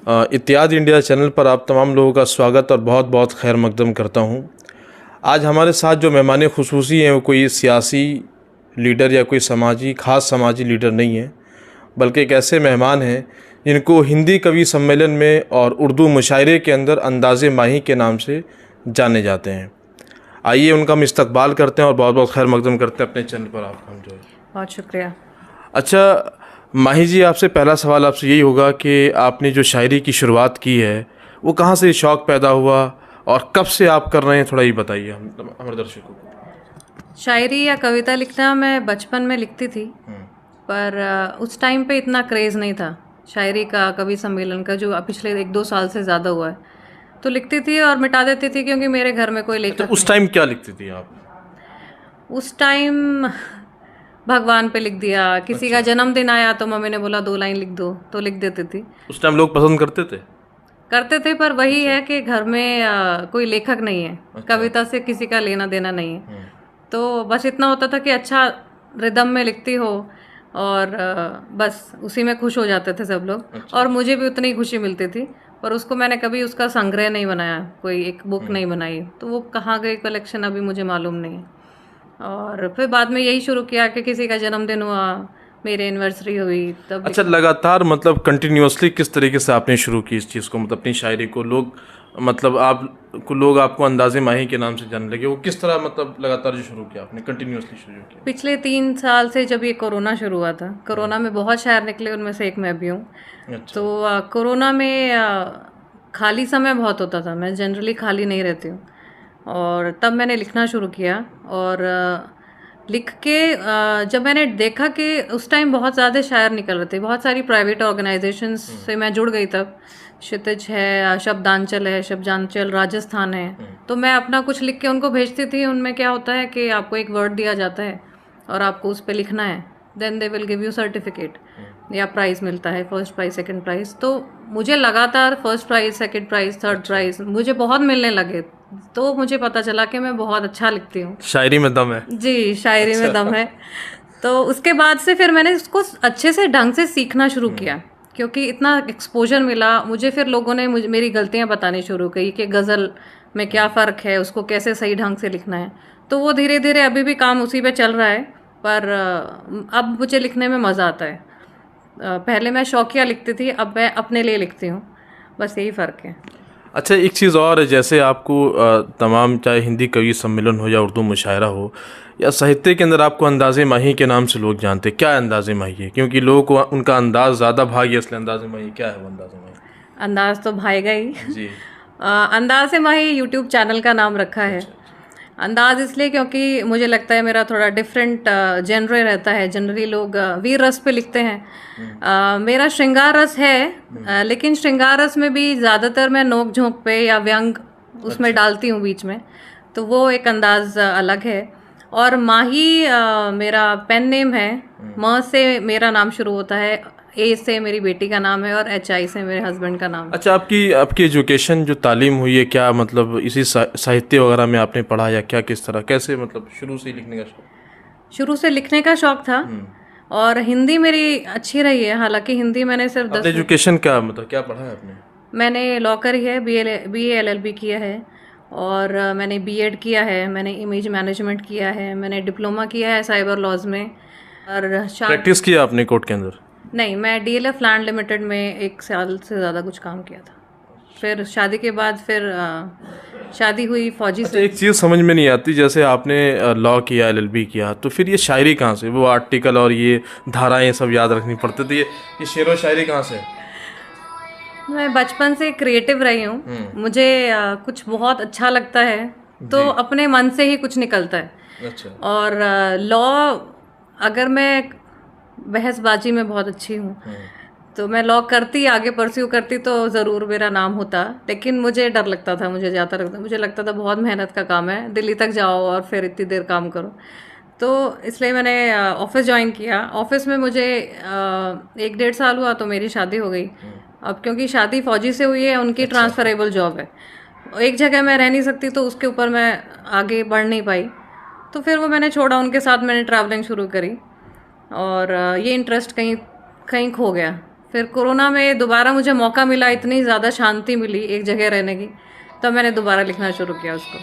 इत्यादि India channel पर आप तमाम लोगों का स्वागत और बहुत बहुत खैर मकदम करता हूं। आज हमारे साथ जो मेहमान खुसूसी हैं वो कोई सियासी लीडर या कोई ख़ास समाजी लीडर नहीं है, बल्कि एक ऐसे मेहमान हैं जिनको हिंदी कवि सम्मेलन में और उर्दू मुशायरे के अंदर अंदाज़े माही के नाम से जाने जाते हैं। आइए उनका हम इस्तकबाल करते हैं और बहुत बहुत खैर मकदम करते हैं अपने चैनल पर आपका हम जो है। बहुत शुक्रिया। अच्छा माही जी, आपसे पहला सवाल आपसे यही होगा कि आपने जो शायरी की शुरुआत की है वो कहाँ से शौक़ पैदा हुआ और कब से आप कर रहे हैं, थोड़ा ये बताइए हम हमारे दर्शकों को। शायरी या कविता लिखना मैं बचपन में लिखती थी, पर उस टाइम पे इतना क्रेज़ नहीं था शायरी का, कवि सम्मेलन का, जो पिछले 1-2 साल से ज़्यादा हुआ है। तो लिखती थी और मिटा देती थी क्योंकि मेरे घर में कोई लेखक तो उस टाइम क्या लिखती थी आप? उस टाइम भगवान पे लिख दिया, किसी का जन्मदिन आया तो मम्मी ने बोला 2 लाइन लिख दो, तो लिख देती थी। उस टाइम लोग पसंद करते थे? पर वही है कि घर में कोई लेखक नहीं है, कविता से किसी का लेना देना नहीं है। तो बस इतना होता था कि अच्छा रिदम में लिखती हो और बस उसी में खुश हो जाते थे सब लोग। और मुझे भी उतनी खुशी मिलती थी, पर उसको मैंने कभी उसका संग्रह नहीं बनाया, कोई एक बुक नहीं बनाई। तो वो कहाँ गई कलेक्शन अभी मुझे मालूम नहीं है। और फिर बाद में यही शुरू किया कि किसी का जन्मदिन हुआ, मेरी एनिवर्सरी हुई, तब। अच्छा, लगातार मतलब कंटिन्यूअसली किस तरीके से आपने शुरू की इस चीज़ को, मतलब अपनी शायरी को लोग आपको अंदाज़े माही के नाम से जानने लगे, वो किस तरह, मतलब लगातार जो शुरू किया आपने, कंटिन्यूअसली शुरू किया? पिछले 3 साल से जब ये कोरोना शुरू हुआ था, कोरोना में बहुत शायर निकले, उनमें से एक मैं भी हूँ। अच्छा। तो कोरोना में खाली समय बहुत होता था, मैं जनरली खाली नहीं रहती हूँ, और तब मैंने लिखना शुरू किया। और लिख के जब मैंने देखा कि उस टाइम बहुत ज़्यादा शायर निकल रहे थे, बहुत सारी प्राइवेट ऑर्गेनाइजेशंस से मैं जुड़ गई तब। क्षितिज है, शब्दांचल राजस्थान है। तो मैं अपना कुछ लिख के उनको भेजती थी। उनमें क्या होता है कि आपको एक वर्ड दिया जाता है और आपको उस पर लिखना है, then they will give you certificate या प्राइज़ मिलता है, फर्स्ट प्राइज़, सेकंड प्राइज़। तो मुझे लगातार first prize, second prize, third prize मुझे बहुत मिलने लगे। तो मुझे पता चला कि मैं बहुत अच्छा लिखती हूँ, शायरी में दम है। जी, शायरी में दम है। तो उसके बाद से फिर मैंने उसको अच्छे से ढंग से सीखना शुरू किया, क्योंकि इतना एक्सपोजर मिला मुझे। फिर लोगों ने मुझे मेरी गलतियाँ बतानी शुरू की कि गज़ल में क्या फ़र्क है, उसको कैसे सही ढंग से लिखना है। तो वो धीरे धीरे अभी भी काम उसी पे चल रहा है, पर अब मुझे लिखने में मज़ा आता है। पहले मैं शौकिया लिखती थी, अब मैं अपने लिए लिखती हूँ, बस यही फ़र्क है। अच्छा, एक चीज़ और है, जैसे आपको तमाम, चाहे हिंदी कवि सम्मेलन हो या उर्दू मुशायरा हो या साहित्य के अंदर, आपको अंदाज़े माही के नाम से लोग जानते हैं। क्या अंदाज़े माही है? क्योंकि लोगों को उनका अंदाज़ ज़्यादा भागी, इसलिए अंदाज़े माही क्या है? वो अंदाज़े माही अंदाज़ तो भाएगा ही जी। अंदाज़े माही यूट्यूब चैनल का नाम रखा है। अंदाज़ इसलिए क्योंकि मुझे लगता है मेरा थोड़ा डिफरेंट जेनरे रहता है। जनरली लोग वीर रस पे लिखते हैं, मेरा श्रृंगार रस है, लेकिन श्रृंगार रस में भी ज़्यादातर मैं नोक झोंक पे या व्यंग उसमें डालती हूँ बीच में, तो वो एक अंदाज़ अलग है। और माही मेरा पेन नेम है। म से मेरा नाम शुरू होता है, ए से मेरी बेटी का नाम है, और HI से मेरे हस्बैंड का नाम है। अच्छा, आपकी एजुकेशन, जो तालीम हुई है, क्या मतलब इसी साहित्य वगैरह में आपने पढ़ा या क्या, किस तरह, कैसे, मतलब शुरू से ही लिखने का शौक? शुरू से लिखने का शौक था, और हिंदी मेरी अच्छी रही है। हालांकि हिंदी मैंने सिर्फ 10। एजुकेशन क्या, मतलब क्या पढ़ा है आपने? मैंने लॉ करी है, BA LLB किया है, और मैंने B.Ed किया है, मैंने इमेज मैनेजमेंट किया है, मैंने डिप्लोमा किया है साइबर लॉज में। और प्रैक्टिस किया आपने कोर्ट के अंदर? नहीं, मैं DLF लैंड लिमिटेड में 1 साल से ज़्यादा कुछ काम किया था। फिर शादी के बाद फिर शादी हुई फौजी से। एक चीज़ समझ में नहीं आती, जैसे आपने लॉ किया, LLB किया, तो फिर ये शायरी कहाँ से? वो आर्टिकल और ये धाराएं सब याद रखनी पड़ती थी, ये शेर व शायरी कहाँ से? मैं बचपन से क्रिएटिव रही हूँ। मुझे कुछ बहुत अच्छा लगता है तो अपने मन से ही कुछ निकलता है। अच्छा। और लॉ, अगर मैं बहसबाजी में बहुत अच्छी हूँ, तो मैं लॉ करती, आगे परस्यू करती तो ज़रूर मेरा नाम होता। लेकिन मुझे डर लगता था, मुझे लगता था बहुत मेहनत का काम है, दिल्ली तक जाओ और फिर इतनी देर काम करो। तो इसलिए मैंने ऑफिस ज्वाइन किया। ऑफिस में मुझे 1-1.5 साल हुआ तो मेरी शादी हो गई। अब क्योंकि शादी फौजी से हुई है, उनकी ट्रांसफरेबल जॉब है, एक जगह मैं रह नहीं सकती, तो उसके ऊपर मैं आगे बढ़ नहीं पाई। तो फिर वो मैंने छोड़ा, उनके साथ मैंने ट्रैवलिंग शुरू करी, और ये इंटरेस्ट कहीं कहीं खो गया। फिर कोरोना में दोबारा मुझे मौका मिला, इतनी ज़्यादा शांति मिली एक जगह रहने की, तब मैंने दोबारा लिखना शुरू किया उसको।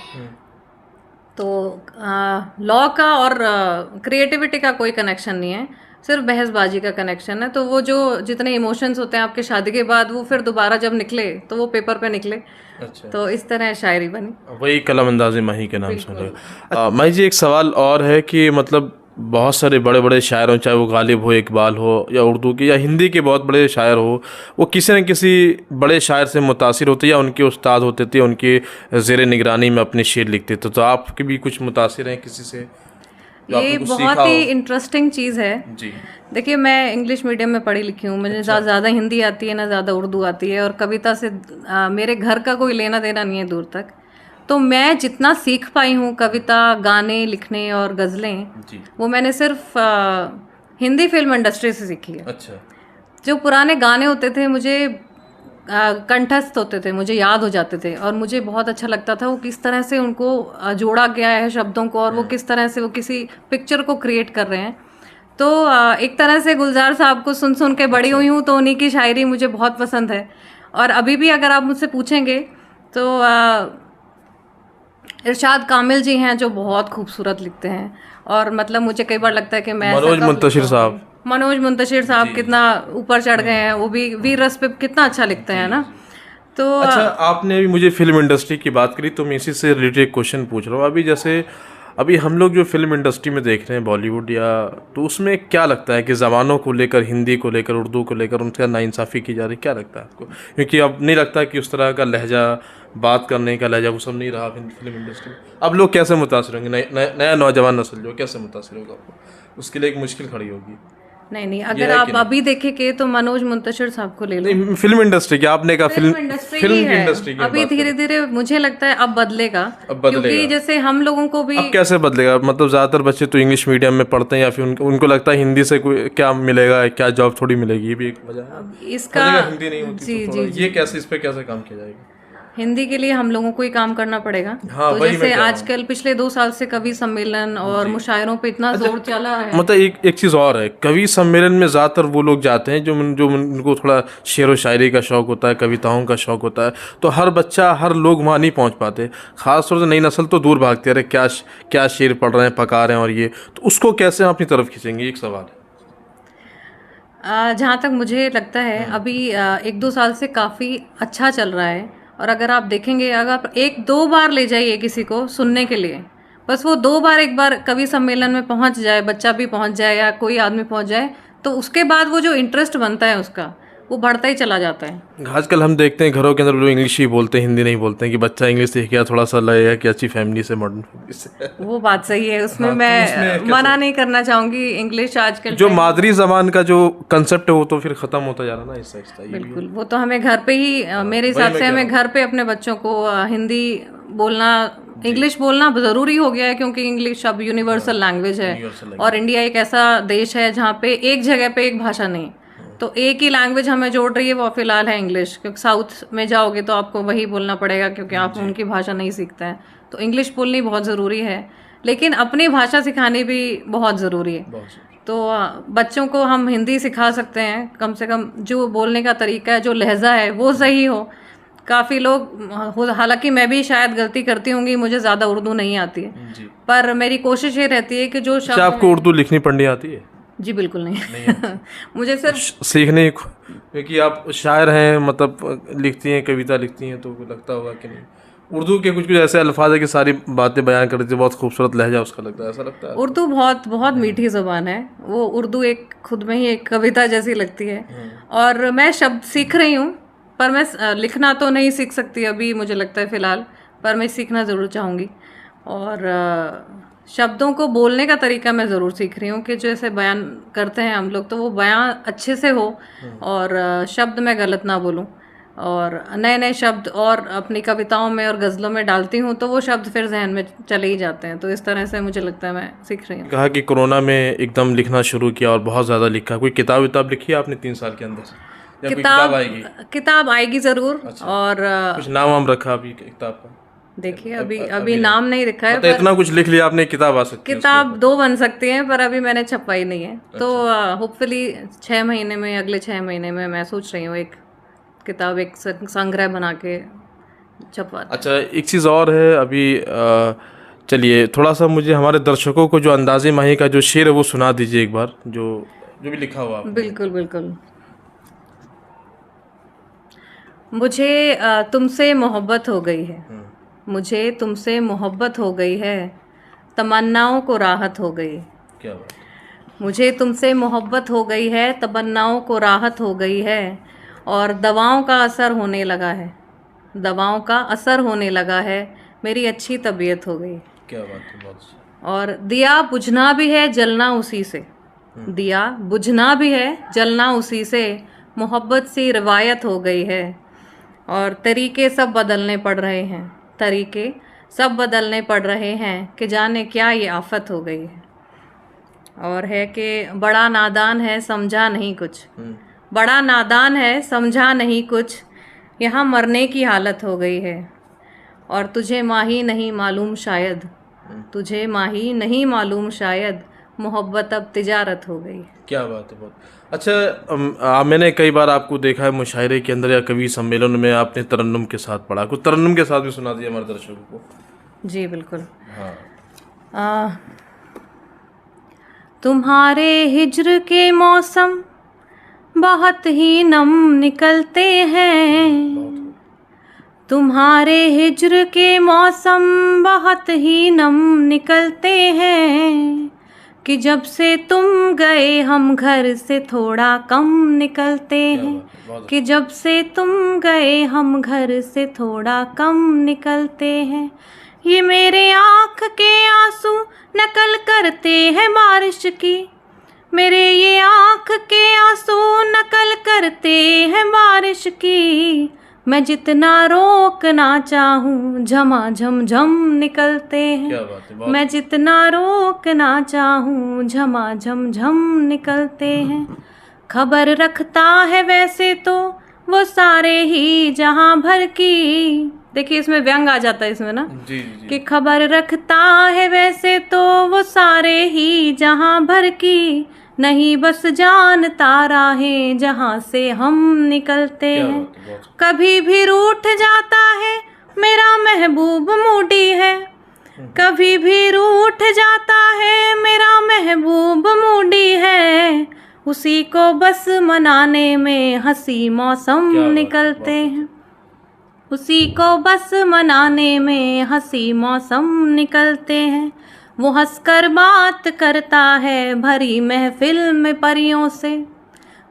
तो लॉ का और क्रिएटिविटी का कोई कनेक्शन नहीं है, सिर्फ बहसबाजी का कनेक्शन है। तो वो जो जितने इमोशंस होते हैं आपके शादी के बाद, वो फिर दोबारा जब निकले तो वो पेपर पे निकले। अच्छा, तो इस तरह शायरी बनी। वही कलम अंदाज़े माही के नाम से। माही जी, एक सवाल और है कि मतलब बहुत सारे बड़े बड़े शायर हों, चाहे वो गालिब हो, इकबाल हो, या उर्दू के या हिंदी के बहुत बड़े शायर हो, वो किसी न किसी बड़े शायर से मुतासिर होते या उनके उस्ताद होते थे, उनके ज़ेर निगरानी में अपने शेर लिखते थे। तो आपके भी कुछ मुतासिर हैं किसी से? ये बहुत ही इंटरेस्टिंग चीज़ है जी। देखिए, मैं इंग्लिश मीडियम में पढ़ी लिखी हूँ, मुझे ज़्यादा हिंदी आती है ना ज़्यादा उर्दू आती है, और कविता से मेरे घर का कोई लेना देना नहीं है दूर तक। तो मैं जितना सीख पाई हूँ कविता, गाने लिखने और गज़लें, वो मैंने सिर्फ हिंदी फिल्म इंडस्ट्री से सीखी है। अच्छा। जो पुराने गाने होते थे मुझे कंठस्थ होते थे, मुझे याद हो जाते थे, और मुझे बहुत अच्छा लगता था वो किस तरह से उनको जोड़ा गया है शब्दों को, और वो किस तरह से वो किसी पिक्चर को क्रिएट कर रहे हैं। तो एक तरह से गुलजार साहब को सुन सुन के बड़ी हुई हूँ, तो उन्हीं की शायरी मुझे बहुत पसंद है। और अभी भी अगर आप मुझसे पूछेंगे तो इरशाद कामिल जी हैं जो बहुत खूबसूरत लिखते हैं, और मतलब मुझे कई बार लगता है कि मैं मनोज मुंतशिर साहब, मनोज मुंतशिर साहब कितना ऊपर चढ़ गए हैं, वो भी वीर रस पे कितना अच्छा लिखते हैं ना। तो अच्छा, आपने अभी मुझे फिल्म इंडस्ट्री की बात करी, तो मैं इसी से रिलेटेड क्वेश्चन पूछ रहा हूँ। अभी जैसे अभी हम लोग जो फिल्म इंडस्ट्री में देख रहे हैं बॉलीवुड या, तो उसमें क्या लगता है कि ज़बानों को लेकर, हिंदी को लेकर, उर्दू को लेकर उनका नाइंसाफ़ी की जा रही, क्या लगता है आपको? क्योंकि अब नहीं लगता कि उस तरह का लहजा, बात करने का लहजा, वो सब नहीं रहा फिल्म इंडस्ट्री में। अब लोग कैसे मुतासिर होंगे, नया नौजवान नस्ल जो कैसे मुतासिर होगा, आपको उसके लिए एक मुश्किल खड़ी होगी। नहीं, अगर आप अभी देखेंगे तो मनोज मुंतशिर साहब को ले लो। नहीं, फिल्म इंडस्ट्री की आपने कहा, फिल्म की इंडस्ट्री अभी धीरे धीरे मुझे लगता है अब बदलेगा, क्योंकि जैसे हम लोगों को भी। अब कैसे बदलेगा? मतलब ज़्यादातर बच्चे तो इंग्लिश मीडियम में पढ़ते हैं, या फिर उनको लगता है हिंदी से कोई क्या मिलेगा, क्या जॉब थोड़ी मिलेगी, ये भी एक वजह है। इसका हिंदी नहीं होती तो ये कैसे, इस पे कैसे काम किया जाएगा? हिंदी के लिए हम लोगों को ही काम करना पड़ेगा। हाँ, तो जैसे आजकल पिछले 2 साल से कवि सम्मेलन और मुशायरों पे इतना जोर चला है। मतलब एक चीज़ और है, कवि सम्मेलन में ज़्यादातर वो लोग जाते हैं जो उनको थोड़ा शेर व शायरी का शौक़ होता है, कविताओं का शौक़ होता है। तो हर बच्चा, हर लोग वहाँ नहीं पहुँच पाते, ख़ासतौर से नई नस्ल तो दूर भागती है, अरे क्या शेर पढ़ रहे हैं, पका रहे हैं, और ये तो उसको कैसे हम अपनी तरफ खींचेंगे, एक सवाल है। जहाँ तक मुझे लगता है अभी 1-2 साल से काफ़ी अच्छा चल रहा है, और अगर आप देखेंगे, अगर आप 1-2 बार ले जाइए किसी को सुनने के लिए, बस वो 2 बार, एक बार कवि सम्मेलन में पहुंच जाए, बच्चा भी पहुंच जाए या कोई आदमी पहुंच जाए, तो उसके बाद वो जो इंटरेस्ट बनता है उसका, वो बढ़ता ही चला जाता है। आजकल हम देखते हैं घरों के अंदर लोग इंग्लिश ही बोलते हैं, हिंदी नहीं बोलते हैं, कि बच्चा इंग्लिश सीख गया, थोड़ा सा लगेगा कि अच्छी फैमिली से, मॉडर्न फैमिली से। वो बात सही है, उसमें मैं मना नहीं करना चाहूंगी। इंग्लिश आजकल जो मादरी जबान का जो कंसेप्ट है वो तो फिर खत्म होता जा रहा है ना, ऐसा। बिल्कुल, वो तो हमें घर पे ही, मेरे हिसाब से हमें घर पे अपने बच्चों को हिंदी बोलना, इंग्लिश बोलना ज़रूरी हो गया है, क्योंकि इंग्लिश अब यूनिवर्सल लैंग्वेज है, और इंडिया एक ऐसा देश है जहाँ पे एक जगह पे एक भाषा नहीं, तो एक ही लैंग्वेज हमें जोड़ रही है, वो फिलहाल है इंग्लिश। क्योंकि साउथ में जाओगे तो आपको वही बोलना पड़ेगा, क्योंकि आप उनकी भाषा नहीं सीखते हैं, तो इंग्लिश बोलनी बहुत ज़रूरी है, लेकिन अपनी भाषा सिखानी भी बहुत ज़रूरी है। तो बच्चों को हम हिंदी सिखा सकते हैं, कम से कम जो बोलने का तरीका है, जो लहजा है, वो सही हो। काफ़ी लोग, हालांकि मैं भी शायद गलती करती होंगी, मुझे ज़्यादा उर्दू नहीं आती है, पर मेरी कोशिश ये रहती है कि जो शब्द। आपको उर्दू लिखनी पढ़नी आती है? जी बिल्कुल नहीं, मुझे सिर्फ सीखने, क्योंकि आप शायर हैं, मतलब लिखती हैं, कविता लिखती हैं, तो लगता होगा कि नहीं उर्दू के कुछ ऐसे अल्फाज है कि सारी बातें बयान कर देती है, बहुत खूबसूरत लहजा उसका लगता है, ऐसा लगता है? उर्दू बहुत बहुत मीठी ज़बान है, वो उर्दू एक खुद में ही एक कविता जैसी लगती है, और मैं शब्द सीख रही हूँ, पर मैं लिखना तो नहीं सीख सकती अभी, मुझे लगता है फ़िलहाल, पर मैं सीखना ज़रूर चाहूँगी। और शब्दों को बोलने का तरीका मैं ज़रूर सीख रही हूँ, कि जैसे बयान करते हैं हम लोग, तो वो बयान अच्छे से हो, और शब्द मैं गलत ना बोलूँ, और नए नए शब्द और अपनी कविताओं में और गज़लों में डालती हूँ, तो वो शब्द फिर जहन में चले ही जाते हैं। तो इस तरह से मुझे लगता है मैं सीख रही हूँ। कहा कि कोरोना में एकदम लिखना शुरू किया और बहुत ज़्यादा लिखा, कोई किताब लिखी है आपने 3 साल के अंदर? किताब आएगी ज़रूर। अच्छा, और कुछ नाम रखा अभी किताब का? देखिए अभी नाम नहीं लिखा है, मतलब इतना कुछ लिख लिया आपने, किताब आ सकती है किताब 2 बन सकती हैं, पर अभी मैंने छपवाई नहीं है। तो होपफुली 6 महीने में, अगले 6 महीने में मैं सोच रही हूँ एक किताब, एक संग्रह बना के छपवा। अच्छा, एक चीज़ और है अभी, चलिए थोड़ा सा मुझे हमारे दर्शकों को जो अंदाज़े माही का जो शेर है वो सुना दीजिए एक बार, जो जो भी लिखा हुआ आपने। बिल्कुल बिल्कुल। मुझे तुमसे मोहब्बत हो गई है, मुझे तुमसे मोहब्बत हो गई है, तमन्नाओं को राहत हो गई। क्या बात। मुझे तुमसे मोहब्बत हो गई है, तमन्नाओं को राहत हो गई है, और दवाओं का असर होने लगा है, दवाओं का असर होने लगा है, मेरी अच्छी तबीयत हो गई। क्या बात है, बहुत अच्छा। और दिया बुझना भी है, जलना उसी से, दिया बुझना भी है, जलना उसी से, मोहब्बत सी रिवायत हो गई है। और तरीके सब बदलने पड़ रहे हैं, तरीके सब बदलने पड़ रहे हैं, कि जाने क्या ये आफत हो गई है। और है कि बड़ा नादान है, समझा नहीं कुछ, बड़ा नादान है, समझा नहीं कुछ, यहाँ मरने की हालत हो गई है। और तुझे माही नहीं मालूम शायद, तुझे माही नहीं मालूम शायद, मोहब्बत अब तिजारत हो गई। क्या बात है, बहुत अच्छा। मैंने कई बार आपको देखा है मुशायरे के अंदर या कवि सम्मेलन में आपने तरन्नुम के साथ पढ़ा, कुछ तरन्नुम के साथ भी सुना दिया हमारे दर्शकों को। जी बिल्कुल। हाँ। तुम्हारे हिज्र के मौसम बहुत ही नम निकलते हैं, तुम्हारे हिज्र के मौसम बहुत ही नम निकलते हैं, कि जब से तुम गए हम घर से थोड़ा कम निकलते हैं, कि जब से तुम गए हम घर से थोड़ा कम निकलते हैं। ये मेरे आँख के आंसू नकल करते हैं बारिश की, मेरे ये आँख के आंसू नकल करते हैं बारिश की, मैं जितना रोकना चाहूँ झमाझम झम निकलते हैं, मैं जितना रोकना चाहूँ झमाझम झम निकलते हैं। खबर रखता है वैसे तो वो सारे ही जहां भर की, देखिए इसमें व्यंग आ जाता है इसमें ना, जी, जी। कि खबर रखता है वैसे तो वो सारे ही जहां भर की, नहीं बस जानता राहें जहां से हम निकलते हैं। कभी भी रूठ जाता है मेरा महबूब मूडी है, कभी भी रूठ जाता है मेरा महबूब मूडी है, उसी को बस मनाने में हंसी मौसम निकलते हैं, उसी को बस मनाने में हंसी मौसम निकलते हैं। वो हंसकर बात करता है भरी महफिल में परियों से,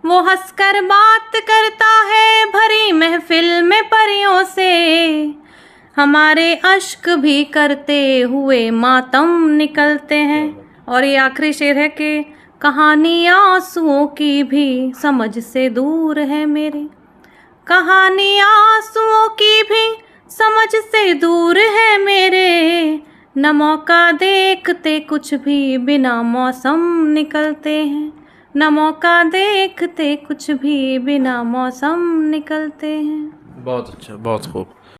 वो हंसकर बात करता है भरी महफिल में परियों से, हमारे अश्क भी करते हुए मातम निकलते हैं। और ये आखिरी शेर है कि कहानी आंसुओं की भी समझ से दूर है मेरे, कहानी आंसुओं की भी समझ से दूर है मेरे, न मौका देखते कुछ भी बिना मौसम निकलते हैं, न मौका देखते कुछ भी बिना मौसम निकलते हैं। बहुत अच्छा, बहुत खूब।